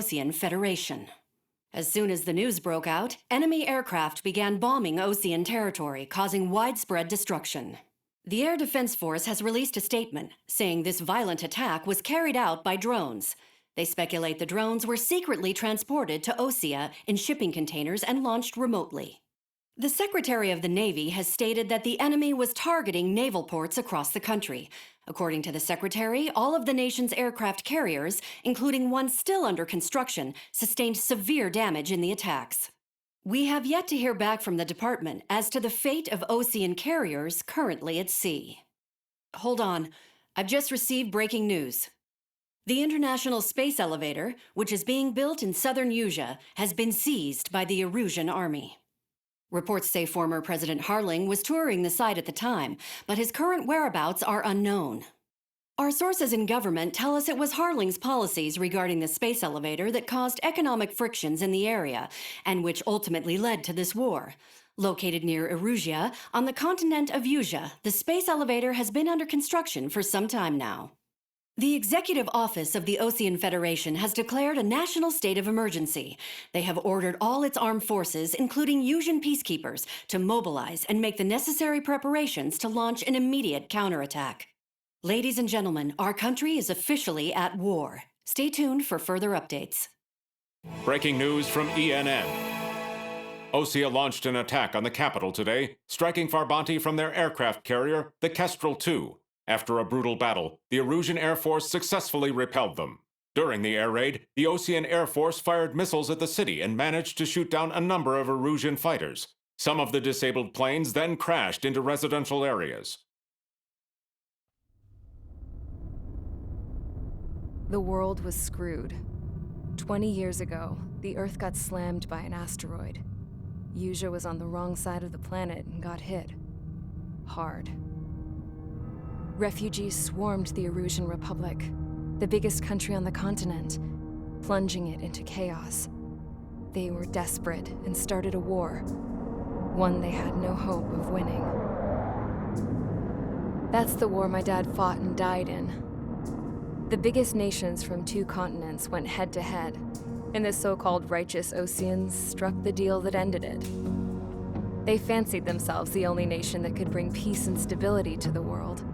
Ocean Federation. As soon as the news broke out, enemy aircraft began bombing Ocean territory, causing widespread destruction. The Air Defense Force has released a statement saying this violent attack was carried out by drones. They speculate the drones were secretly transported to Osea in shipping containers and launched remotely. The Secretary of the Navy has stated that the enemy was targeting naval ports across the country. According to the Secretary, all of the nation's aircraft carriers, including one still under construction, sustained severe damage in the attacks. We have yet to hear back from the department as to the fate of Ocean carriers currently at sea. Hold on, I've just received breaking news. The International Space Elevator, which is being built in southern Usea, has been seized by the Erusian Army. Reports say former President Harling was touring the site at the time, but his current whereabouts are unknown. Our sources in government tell us it was Harling's policies regarding the space elevator that caused economic frictions in the area, and which ultimately led to this war. Located near Erusia, on the continent of Usea, the space elevator has been under construction for some time now. The Executive Office of the Ocean Federation has declared a national state of emergency. They have ordered all its armed forces, including Usian peacekeepers, to mobilize and make the necessary preparations to launch an immediate counterattack. Ladies and gentlemen, our country is officially at war. Stay tuned for further updates. Breaking news from ENN. Osea launched an attack on the capital today, striking Farbanti from their aircraft carrier, the Kestrel II. After a brutal battle, the Erusian Air Force successfully repelled them. During the air raid, the Ocean Air Force fired missiles at the city and managed to shoot down a number of Erusian fighters. Some of the disabled planes then crashed into residential areas. The world was screwed. 20 years ago, the Earth got slammed by an asteroid. Usea was on the wrong side of the planet and got hit. Hard. Refugees swarmed the Erusian Republic, the biggest country on the continent, plunging it into chaos. They were desperate and started a war, one they had no hope of winning. That's the war my dad fought and died in. The biggest nations from 2 continents went head-to-head, and the so-called righteous Oceans struck the deal that ended it. They fancied themselves the only nation that could bring peace and stability to the world.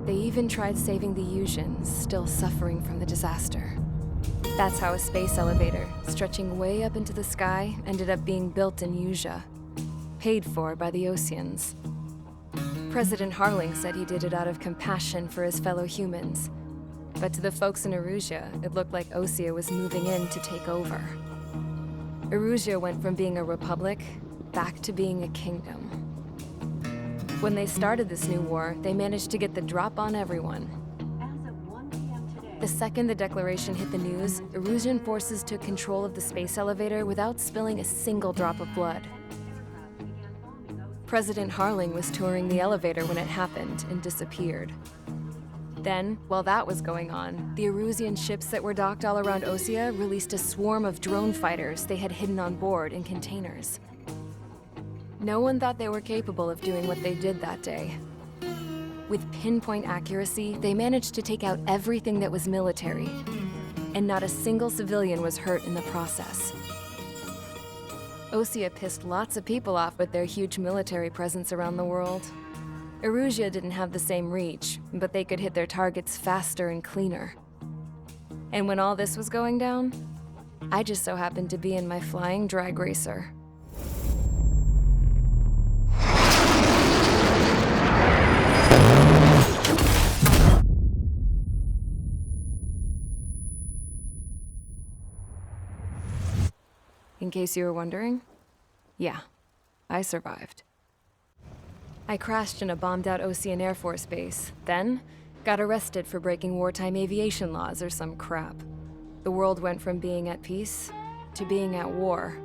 They even tried saving the Usians, still suffering from the disaster. That's how a space elevator, stretching way up into the sky, ended up being built in Usea, paid for by the Oceans. President Harling said he did it out of compassion for his fellow humans. But to the folks in Erusia, it looked like Osea was moving in to take over. Erusia went from being a republic back to being a kingdom. When they started this new war, they managed to get the drop on everyone. As of 1 p.m. today, The second the declaration hit the news, Erusian forces took control of the space elevator without spilling a single drop of blood. President Harling was touring the elevator when it happened and disappeared. Then, while that was going on, the Erusian ships that were docked all around Osea released a swarm of drone fighters they had hidden on board in containers. No one thought they were capable of doing what they did that day. With pinpoint accuracy, they managed to take out everything that was military, and not a single civilian was hurt in the process. Osea pissed lots of people off with their huge military presence around the world. Erusia didn't have the same reach, but they could hit their targets faster and cleaner. And when all this was going down, I just so happened to be in my flying drag racer. In case you were wondering, yeah, I survived. I crashed in a bombed-out Ocean Air Force base, then got arrested for breaking wartime aviation laws or some crap. The world went from being at peace to being at war,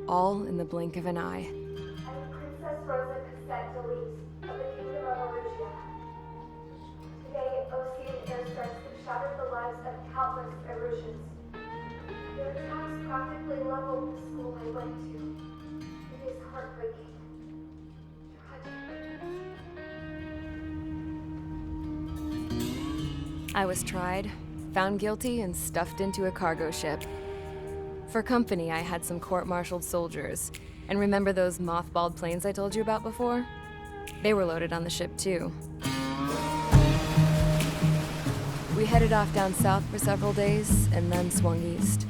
all in the blink of an eye. I am Princess Rosa Cassette Delise of the Kingdom of Erusia. Today, Ocean airstrikes have shattered the lives of countless Erusians. Their attacks practically leveled the school I went to. It is heartbreaking. Tragic. I was tried, found guilty, and stuffed into a cargo ship. For company, I had some court-martialed soldiers. And remember those mothballed planes I told you about before? They were loaded on the ship too. We headed off down south for several days, and then swung east.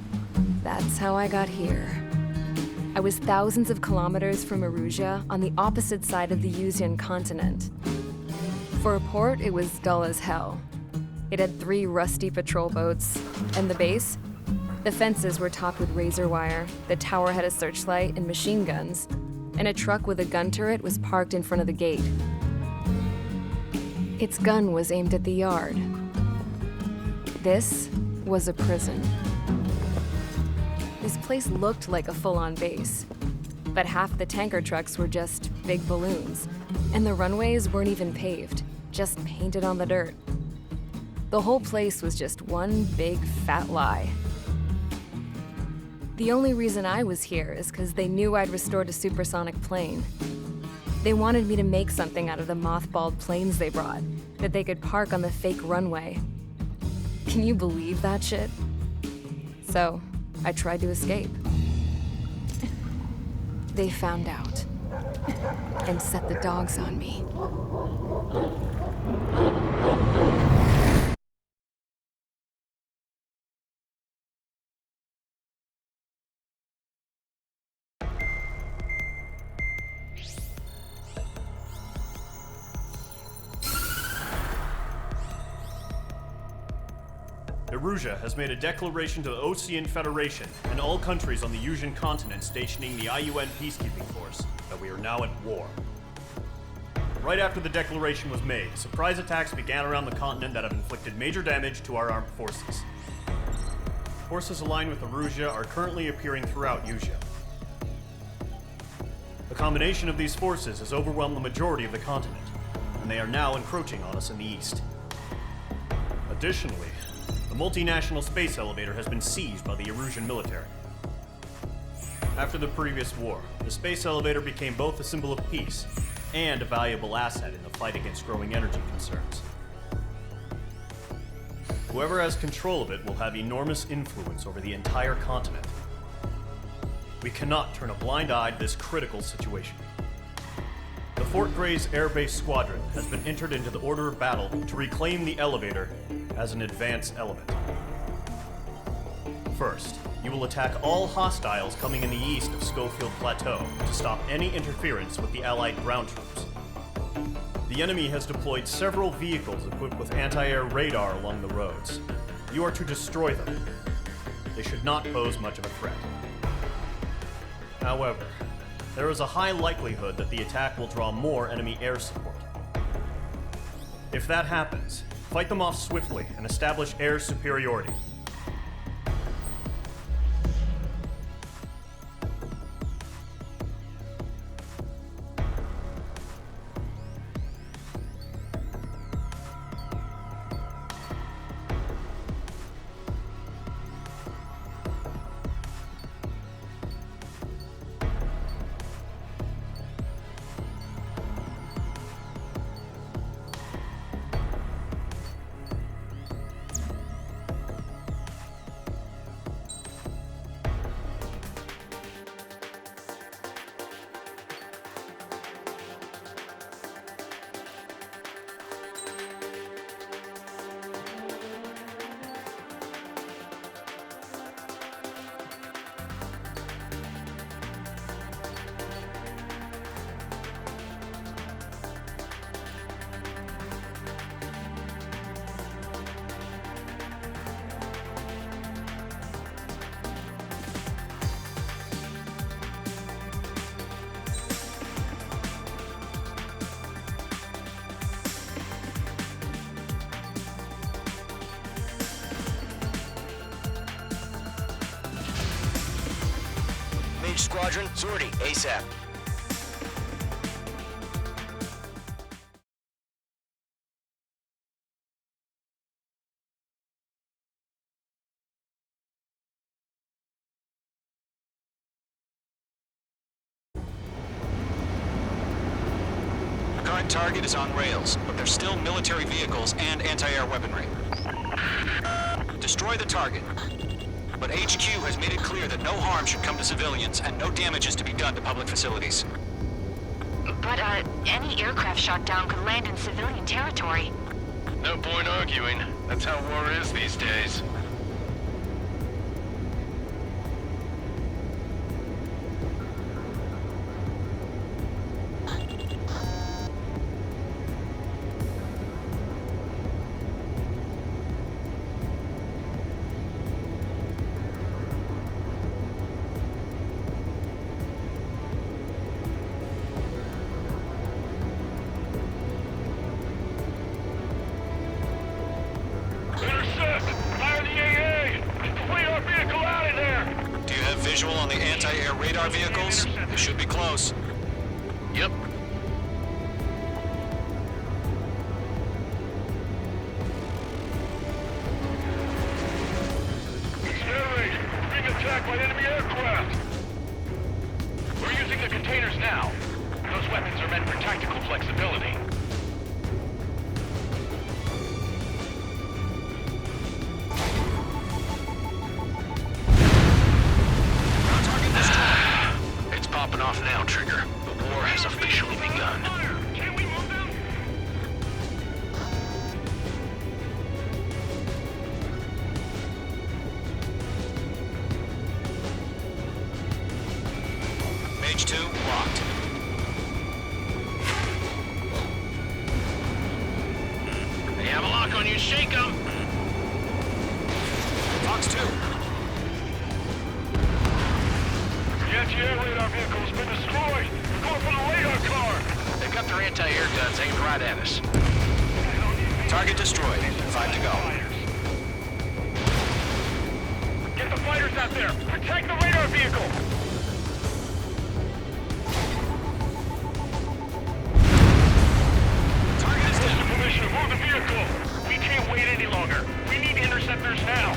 That's how I got here. I was thousands of kilometers from Erusia, on the opposite side of the Yuzian continent. For a port, it was dull as hell. It had 3 rusty patrol boats, and the base? The fences were topped with razor wire, the tower had a searchlight and machine guns, and a truck with a gun turret was parked in front of the gate. Its gun was aimed at the yard. This was a prison. This place looked like a full-on base, but half the tanker trucks were just big balloons, and the runways weren't even paved, just painted on the dirt. The whole place was just one big fat lie. The only reason I was here is because they knew I'd restored a supersonic plane. They wanted me to make something out of the mothballed planes they brought, that they could park on the fake runway. Can you believe that shit? So, I tried to escape. They found out and set the dogs on me. Erusia has made a declaration to the Osean Federation and all countries on the Yuzian continent stationing the IUN peacekeeping force that we are now at war. Right after the declaration was made, surprise attacks began around the continent that have inflicted major damage to our armed forces. Forces aligned with Erusia are currently appearing throughout Yusia. The combination of these forces has overwhelmed the majority of the continent, and they are now encroaching on us in the east. Additionally, the multinational space elevator has been seized by the Erusian military. After the previous war, the space elevator became both a symbol of peace and a valuable asset in the fight against growing energy concerns. Whoever has control of it will have enormous influence over the entire continent. We cannot turn a blind eye to this critical situation. The Fort Gray's Air Base Squadron has been entered into the order of battle to reclaim the elevator as an advance element. First, you will attack all hostiles coming in the east of Schofield Plateau to stop any interference with the Allied ground troops. The enemy has deployed several vehicles equipped with anti-air radar along the roads. You are to destroy them. They should not pose much of a threat. However, there is a high likelihood that the attack will draw more enemy air support. If that happens, fight them off swiftly and establish air superiority. Mage Squadron, sortie, ASAP. Current target is on rails, but there's still military vehicles and anti-air weaponry. Destroy the target. But HQ has made it clear that no harm should come to civilians and no damage is to be done to public facilities. But, any aircraft shot down could land in civilian territory. No point arguing. That's how war is these days. Intercept! Fire the AA! Flee our vehicle out of there! Do you have visual on the anti-air radar vehicles? They should be close. Yep. Air raid! We're being attacked by enemy aircraft! We're using the containers now. Those weapons are meant for tactical flexibility. Target destroyed. It's popping off now, Trigger. The war has officially begun. Can we move them? Mage 2, locked. They have a lock on you, shake them! Fox 2. The anti-air radar vehicle has been destroyed! We're going for the radar car! They've got their anti-air guns aimed right at us. Target destroyed. 5 to go. Get the fighters out there! Protect the radar vehicle! Target is down. Permission to move the vehicle! We can't wait any longer! We need interceptors now!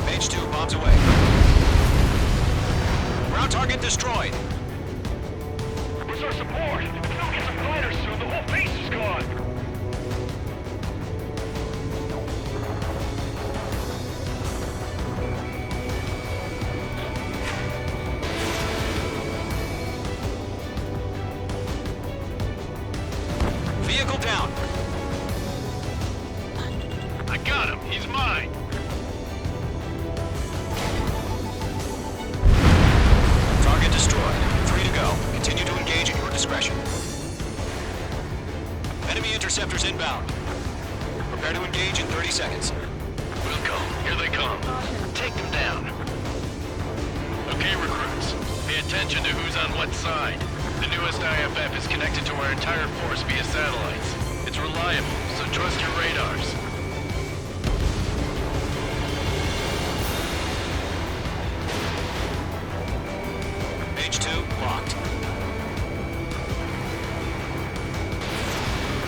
Mage 2, bombs away. Ground target destroyed. Where's our support? If we don't get some fighters soon, the whole base is gone! Vehicle down. I got him! He's mine! Target destroyed. 3 to go. Continue to engage at your discretion. Enemy interceptors inbound. Prepare to engage in 30 seconds. We'll go. Here they come. Take them down. Okay, recruits. Pay attention to who's on what side. The newest IFF is connected to our entire force via satellites. It's reliable, so trust your radars. Mage 2, locked.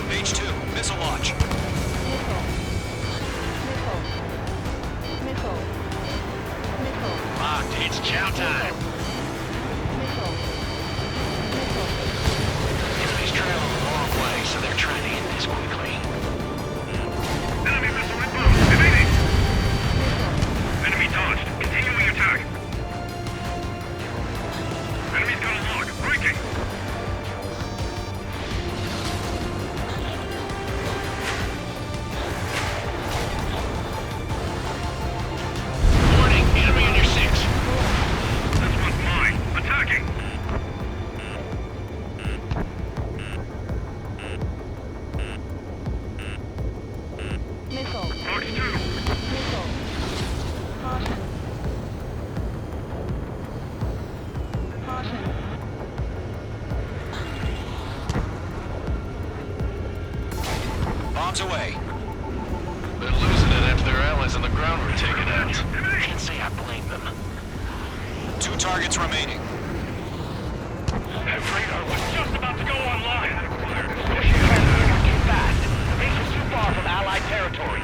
Mage 2, missile launch. Locked. It's chow time. Enemy's traveling a long way, so they're trying to hit this quickly. Enemy missile inbound. Evading. Enemy dodged. Continuing attack. Enemy's got a lock. Breaking. Warning. Enemy on your 6. This one's mine. Attacking. Fox 2. Bombs away. They're losing it after their allies on the ground were taken out. Can't say I blame them. 2 targets remaining. That radar was just about to go online. Pushing forward too fast. The base is too far from Allied territory.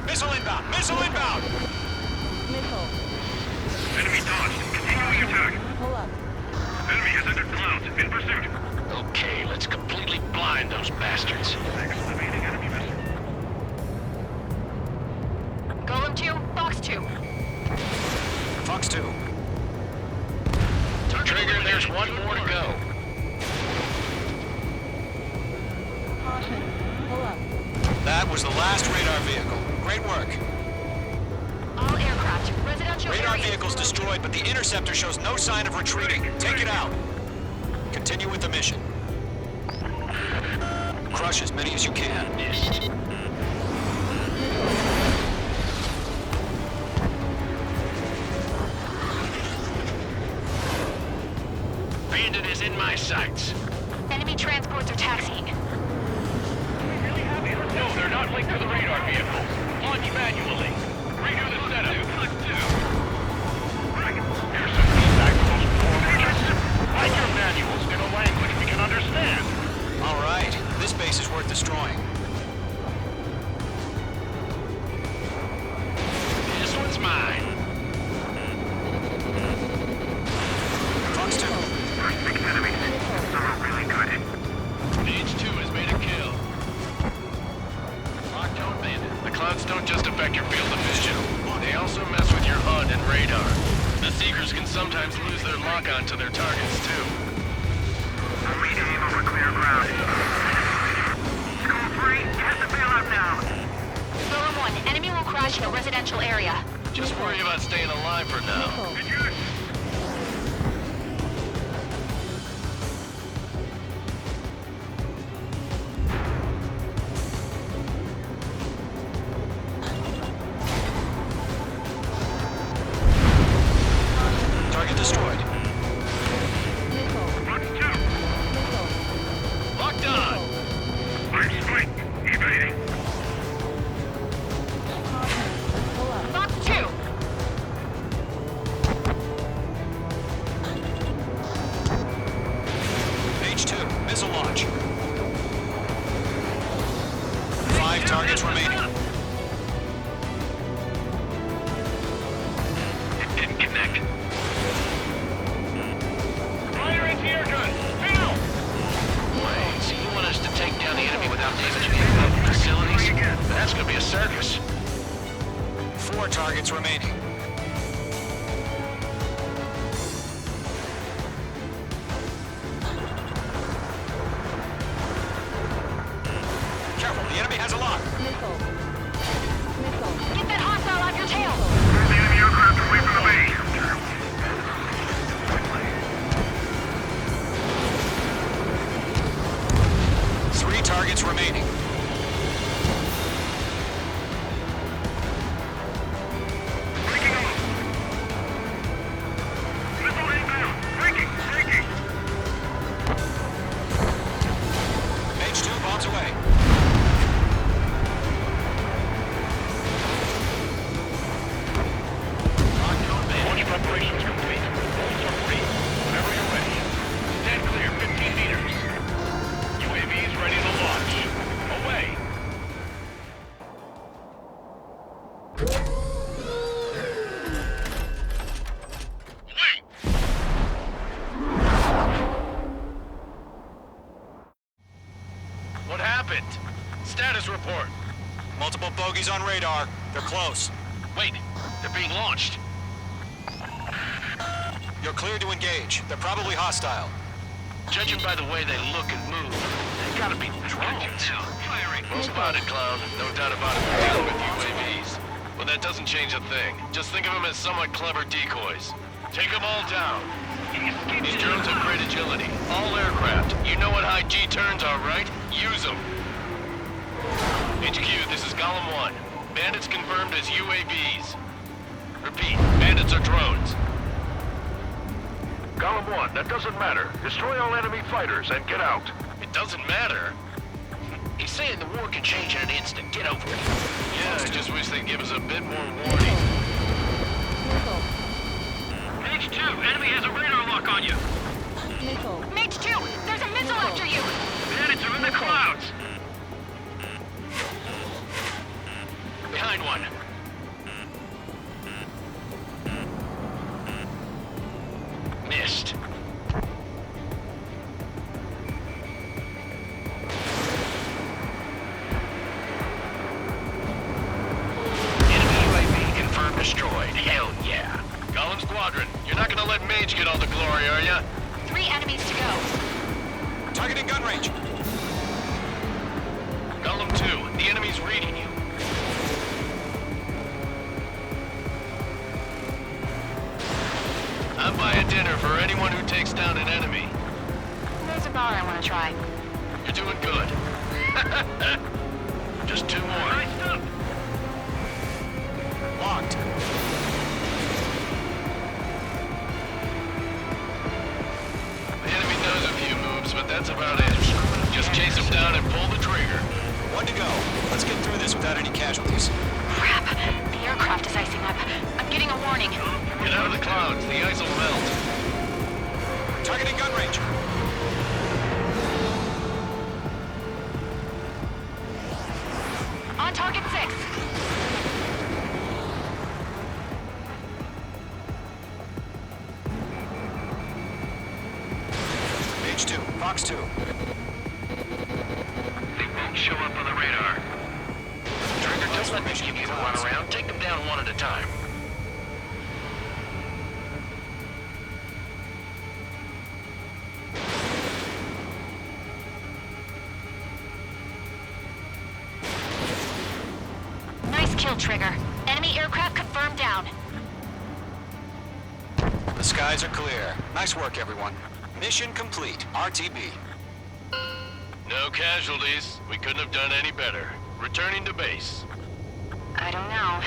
Missile inbound! Missile inbound! Enemy dodged. under clouds, in pursuit. Okay, let's completely blind those bastards. Golem 2, Fox 2. Fox 2. Trigger, there's one more to go. That was the last radar vehicle. Great work. All aircraft, residential Radar areas vehicle's below- destroyed, but the interceptor shows no sign of retreating. Take it out. Continue with the mission. Crush as many as you can. Bandit is in my sights. Enemy transports are taxiing. No, they're not linked to the radar vehicle. Launch manually. Redo the setup. Here's some feedback from those poor creatures. Write your manuals in a language we can understand. All right. This base is worth destroying. This one's mine. Fox 2. H2 has made a kill. Lockdown Bandit. The clouds don't just affect your field of vision. They also mess with your HUD and radar. The Seekers can sometimes lose their lock-on to their targets, too. Aim over clear ground. School 3, get the bailout now. Golem 1, enemy will crash in a residential area. Just worry about staying alive for now. Target destroyed. Fox 2, Locked on! I'm spiked. Evading. Fox 2! H2, missile launch. 5 targets remaining. It didn't connect. Fire anti-air gun! Now! Wait, so you want us to take down the enemy without damaging any of the facilities? That's gonna be a circus. 4 targets remaining. Careful, the enemy has a lock. Get that hostile off your tail! The enemy aircraft away from the base. 3 targets remaining. Breaking off. Missile inbound. Breaking. H2 bombs away. Launch preparations complete. Bolts are free. Whenever you're ready. Stand clear, 15 meters. UAVs ready to launch. Away. Wait! What happened? Status report. Multiple bogies on radar. They're close. Wait, they're being launched. You're cleared to engage. They're probably hostile. Judging by the way they look and move, they gotta be drones. Well spotted, Clown. No doubt about it, we're dealing with UAVs. But that doesn't change a thing. Just think of them as somewhat clever decoys. Take them all down. These drones have great agility. All aircraft. You know what high G turns are, right? Use them. HQ, this is Golem 1. Bandits confirmed as UAVs. Repeat, bandits are drones. Golem 1, that doesn't matter. Destroy all enemy fighters and get out. It doesn't matter? He's saying the war can change in an instant. Get over it. Yeah, I just wish they'd give us a bit more warning. H2, enemy has a radar lock on you. Mage 2, there's a missile after you! Bandits are in the clouds. Behind one. Missed. inventory, are ya? 3 enemies to go. Targeting gun range. Golem 2, the enemy's reading you. I'm buying dinner for anyone who takes down an enemy. There's a bar I want to try. You're doing good. Just 2 more. Locked. The enemy knows a few moves, but that's about it. Just chase him down and pull the trigger. 1 to go. Let's get through this without any casualties. Crap. The aircraft is icing up. I'm getting a warning. Get out of the clouds, the ice will melt. Targeting gun range. On target 6. H2, Fox 2. They won't show up on the radar. Trigger, don't let me give you the runaround. Take them down one at a time. Nice kill, Trigger. Enemy aircraft confirmed down. The skies are clear. Nice work, everyone. Mission complete. RTB. No casualties. We couldn't have done any better. Returning to base. I don't know.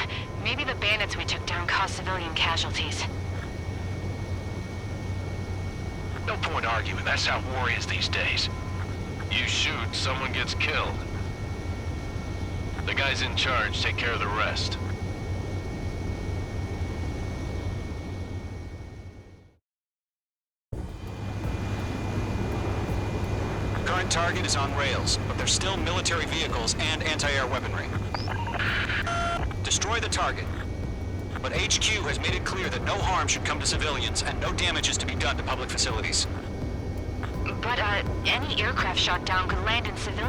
Maybe the bandits we took down caused civilian casualties. No point arguing. That's how war is these days. You shoot, someone gets killed. The guys in charge take care of the rest. Current target is on rails, but there's still military vehicles and anti-air weaponry. Destroy the target. But HQ has made it clear that no harm should come to civilians and no damage is to be done to public facilities. But, any aircraft shot down could land in civilian